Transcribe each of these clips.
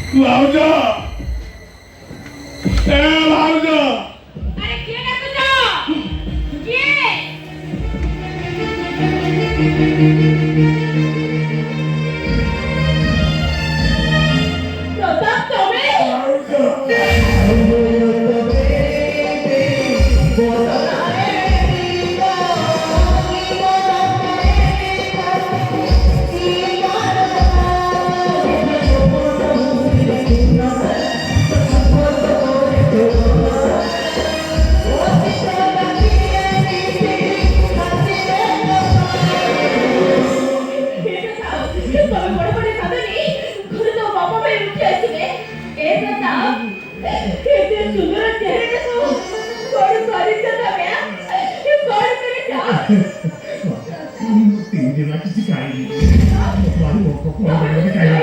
লাউজা এ লাউজা আরে কে ডাকছো? কে? প্রতাপ তুমি? तीन दिन किसी खाई तुम्हारी वो को खाई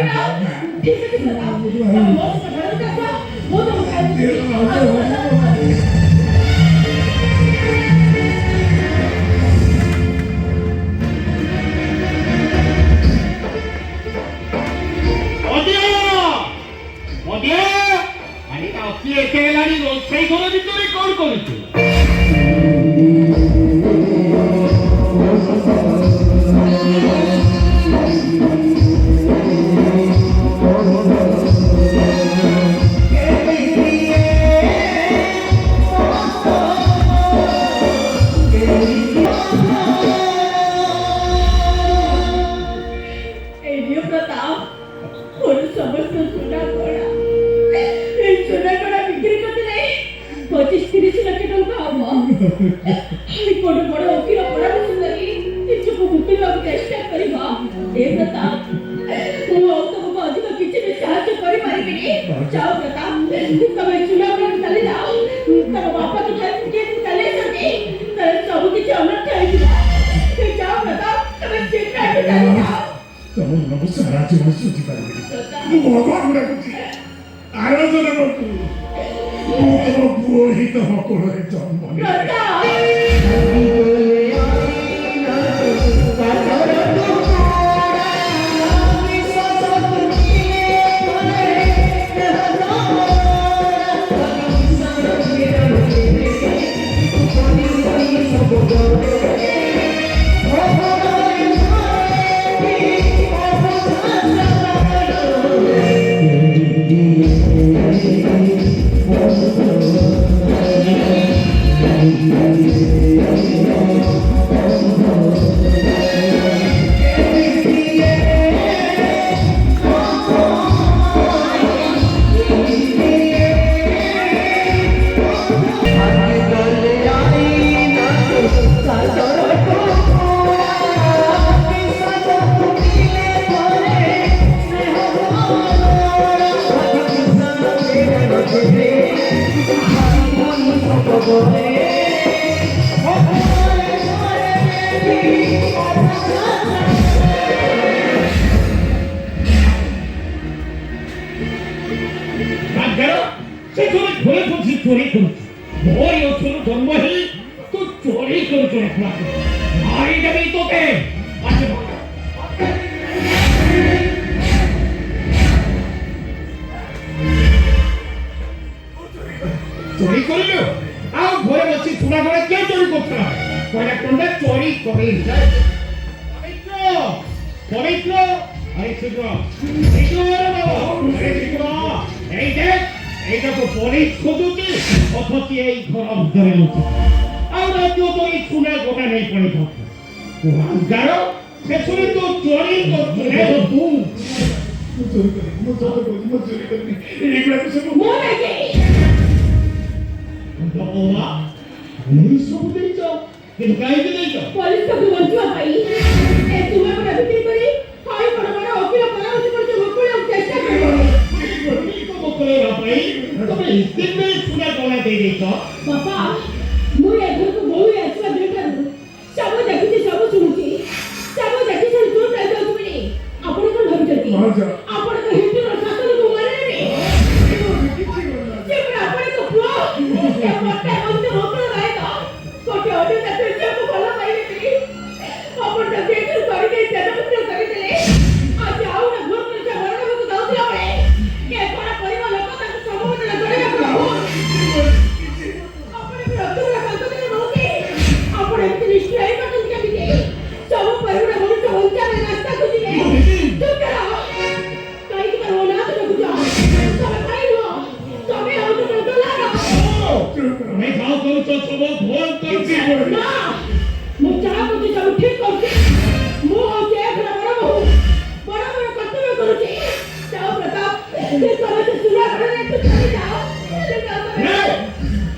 তোমাকে সুরা করে একটু চলে যাও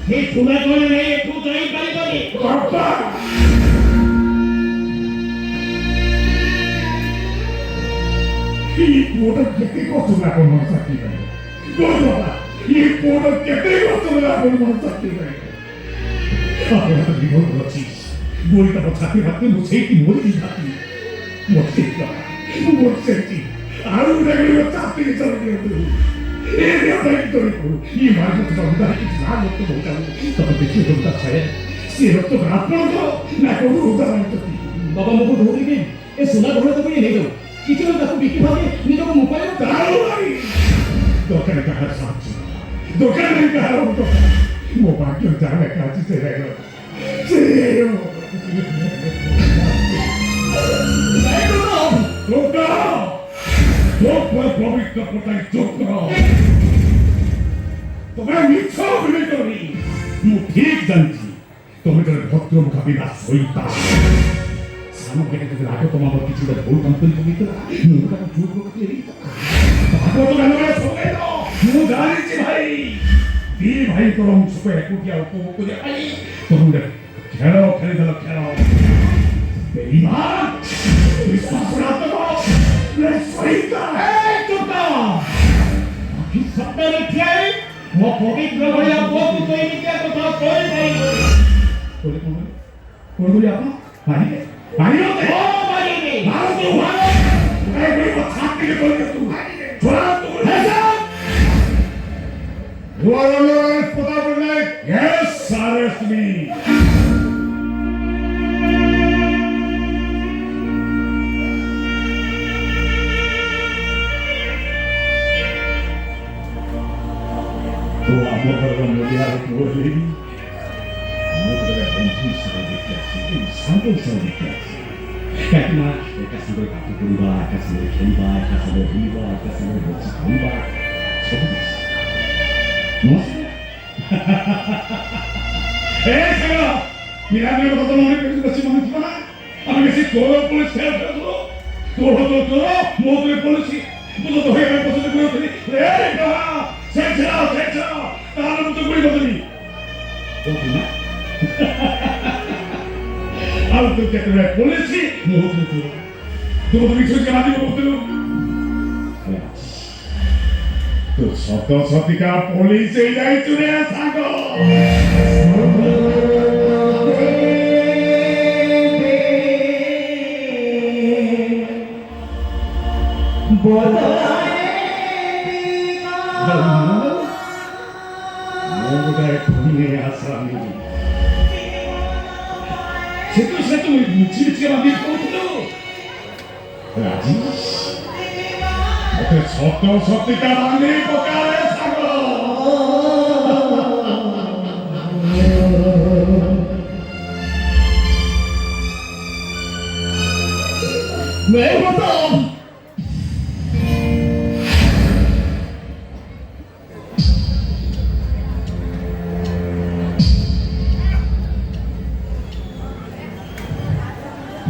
এই সুরা করে নেই একটু যাই বাড়ি বাড়ি বাবা ಈ ಫೋಟೋಕ್ಕೆ ಗೊತ್ತಿಲ್ಲ ಮನಸ್ಸಾಕಿದ್ದಾರೆ ಈ ಫೋಟೋಕ್ಕೆ ಗೊತ್ತಿಲ್ಲ ಮನಸ್ಸಾಕಿದ್ದಾರೆ বিভোর করছিস বইটা ছাতে হাতে মুছে কি মরি থাকি মরছে মরছে কি আরো দেখলি চাপতে চলে গেল এই ব্যাপারে তোর ಈ ಮಾರ್ಗದ ಉದಾಹರಣೆ ನಾನು ಹೊತ್ತು ಹೋಗ್ತಾನೆ ತಮ್ಮ দেখি ಹೋಗ್ತಾ ছায় সে রক্ত রাপড় না কোনো উদাহরণ তো বাবা মুখ ধরে গিয়ে এ সোনা ঘরে তো নিয়ে যাও কিছু তাকে বিক্রি ভাবে নিজেকে মোবাইল দোকানে কাহার সাহায্য দোকানে কাহার মোবাইল কেউ জানে কাছে ছেড়ে গেল পবিত্র কোথায় চোখ তোমার মিথ্যা অভিনয় করি ঠিক জানছি তুমি তোর ভদ্র মুখাবি না সইতা সামনে থেকে আগে তোমার কিছু ভুল কম্পনি কমিতে মুখটা চুপ করতে তারপর তো কেন সবাই তো মু জানিছি ভাই ଦି ଭାଇଙ୍କର ଅଂଶକୁ ଏକୁଟିଆ ଉପଭୋଗ କରିବା ପାଇଁ ତମେ ଖେଳ ଖେଳିଦେଲ ଖେଳ ବିଶ୍ୱାସଘାତକ ସପ୍ତାହରେ ଠିଆ ହେଇ ମୋ ପବିତ୍ର ଭଳିଆ ପୁଅକୁ ତ ଏମିତିଆ କଥା କହିପାରିବ କଣ କଲି ଆପଣ ମାରିବେ ମାରିବେ ଛାତିରେ କରିବେ ତୁ ଛୋଡ଼ା ତୁ You are under arrest, Pratap Patnaik. Yes, arrest me. तो ଆମ ଘରର ମୂଲିଆର ପୁଅ ହେଲି ମୋ ଘରେ ବନ୍ଧୁ ହିସାବରେ ଦେଖି ଆସିଛି ସାଙ୍ଗ ହିସାବରେ ଦେଖି ଆସିଛି କାହିଁକି ନା ଏକା ସାଙ୍ଗରେ ପାଠ ପଢ଼ିବା ଏକା ସାଙ୍ଗରେ ଖେଳିବା ଏକା ସାଙ୍ଗରେ ବୁଲିବା ଏକା ସାଙ୍ଗରେ ବସି ଖାଇବା ସବୁ କିଛି মিরাজের কথা মনে করছি বেশি মনে ছিল না আমি বেশি তোর পুলিশ খেয়াল করেছিল তোর হতো তোর মোদরে পলিসি তুলো তো হয়ে পছন্দ করেছিলি সে ছাড়াও তাহলে মতো করি বদলি আর তো কেটে পলিসি মোদরে তোর তোর বিষয়কে মাঝে বলতে তো শত শতিকা পুলিশে যাই চুরে থাকো সে তুমি মুচিয়ে বাঁধিয়ে করছিল রাজি শত শতিকা বাঁধে পকারে থাকো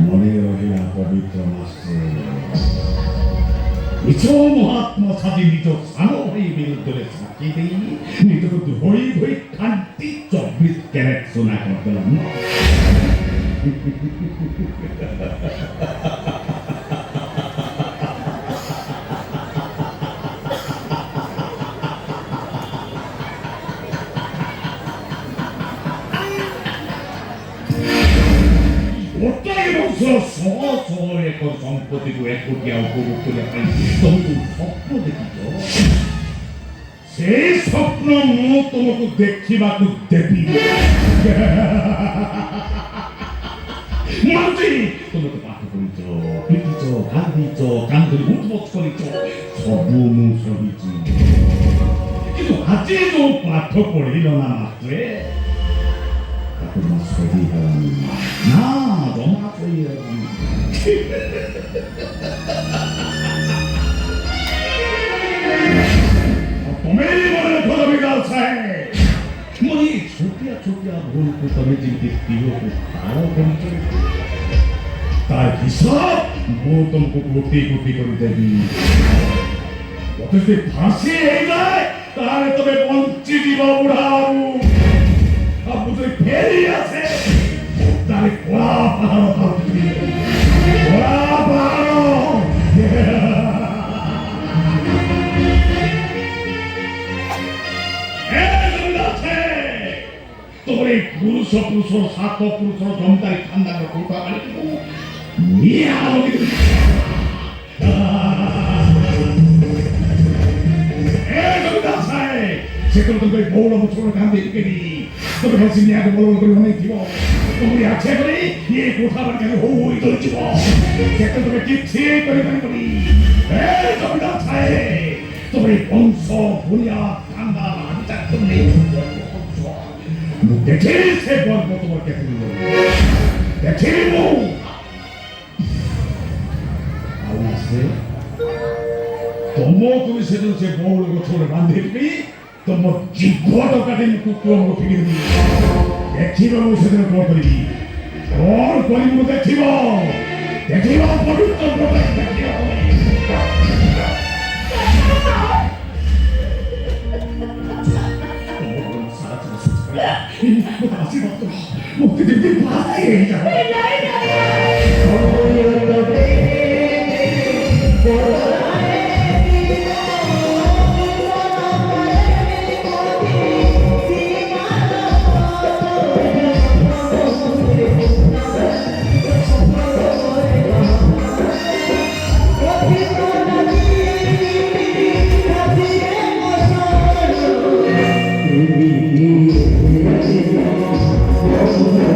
মনে রহিলা পবিত্র মাসে নিজ মহাত্মা সাজি নিজ স্থান হয়ে বিরুদ্ধে সাক্ষী দেই নিজের ধৈ ধৈ খান্তি 24 ক্যারেট সোনা করলাম এক সম্পত্তিকে একটিয়া উপভোগ করে তুমি স্বপ্ন দেখিছ সেই স্বপ্ন মু তোমাকে দেখিবাকু দেবি মানছি তুমি তো পাঠ করিছ পিটিছ কান্দিছ কান্দরে উঠবচ করিছ সবু মু সহিছি কিন্তু আজ যে পাঠ পড়িল না মাত্রে তাকে মা সহি গেলাম না জমা সহি গেলাম तुम्हें मने खोलो बिगाल साहेब मोरी छोटिया छोटिया भूल को तुम्हें जिन देखती हो तो तारो करते तार हिसाब वो तुमको कोटी कोटी कर देगी যদি ফাঁসি হয়ে যায় তাহলে তবে বঞ্চি দিব বুড়াবু আর যদি ফেরি আছে তাহলে কোলা পাহাড় থাকবি কোলা পাহাড় তোমার এই পুরুষ সাত পুরুষ জমতারি খান্দার কথা নিয়ে আমাকে সেগুলো তুমি বৌড় বছর কান্দে কেনি তবে হচ্ছে নিয়ে আগে বড় করে অনেক দিব তুমি আছে করে ইয়ে কোথা বাড়ি কেন হই করে দিব সেটা তুমি কিচ্ছি করে করি তুমি আছে তুমি বংশ ভুলিয়া কান্দা বিচার তুমি দেখে সে গল্প তোমার কে দেখে তুমি সেদিন সে বউর বছর বান্ধবী তোমার জিভ্বটা কাটে কুকুর ফিরে দিবি দেখিব সেদিন কল করিবি কল করিব দেখিব দেখিব পবিত্র প্রকাশ দেখিব মুক্তি দিতে পারে Oh,